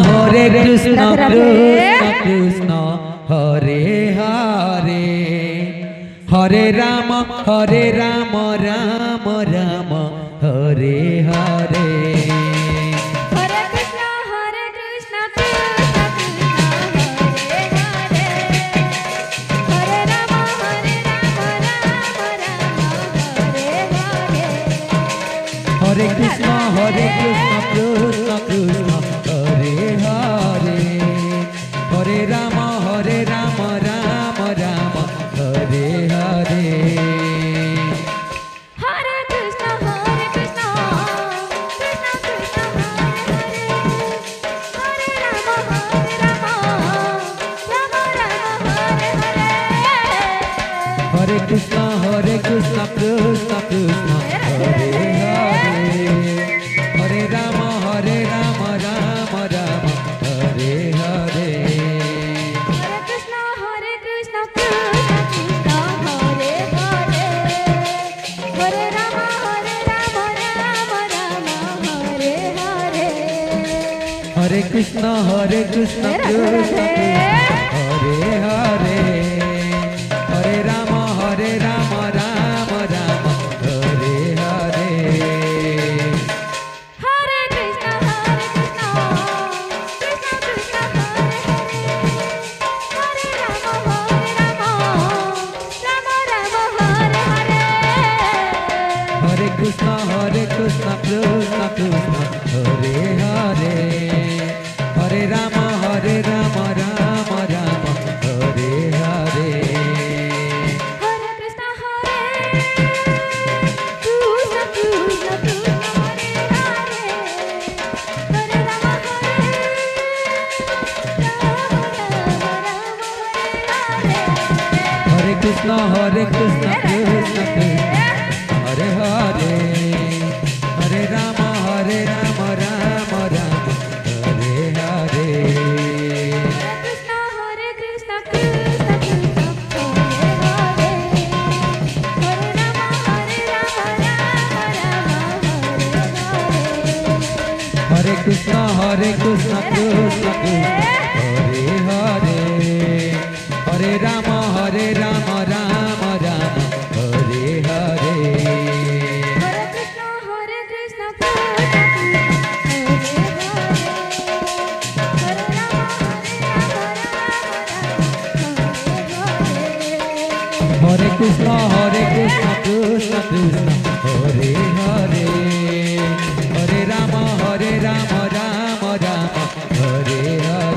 Hare Krishna Krishna Krishna Hare Hare Hare Ram Ram Ram Hare Hare Hare Krishna Krishna Krishna Hare Hare Hare Ram Ram Hare Hare Hare Krishna Krishna Krishna Hare Hare Hare Ram Ram Ram Hare Hare Hare Krishna Krishna Krishna Krishna Hare Hare Hare Ram Ram Ram Hare Hare Hare Krishna Krishna Krishna Hare Hare Hare Ram Ram Ram Hare Hare Hare Krishna Krishna Krishna Hare Hare Hare Ram Ram Ram Hare Hare Hare Krishna Krishna Krishna Hare Hare Hare Ram Ram Ram Hare Hare Hare Krishna Krishna Krishna Hare Hare Ram Ram Hare Hare Hare Krishna Krishna Hare Hare Hare Ram Ram Ram Hare Hare Hare Krishna Krishna Krishna Hare Hare Hare Ram Hare Krishna Krishna Hare Hare Hare Ram Ram Ram Hare Hare Krishna Krishna Krishna Hare Hare Hare Ram Hare Krishna Krishna Hare Hare Hare Ram Ram Hare Hare Hare Krishna Krishna Hare Hare Krishna Krishna Hare Hare Hare Ram Ram Hare Hare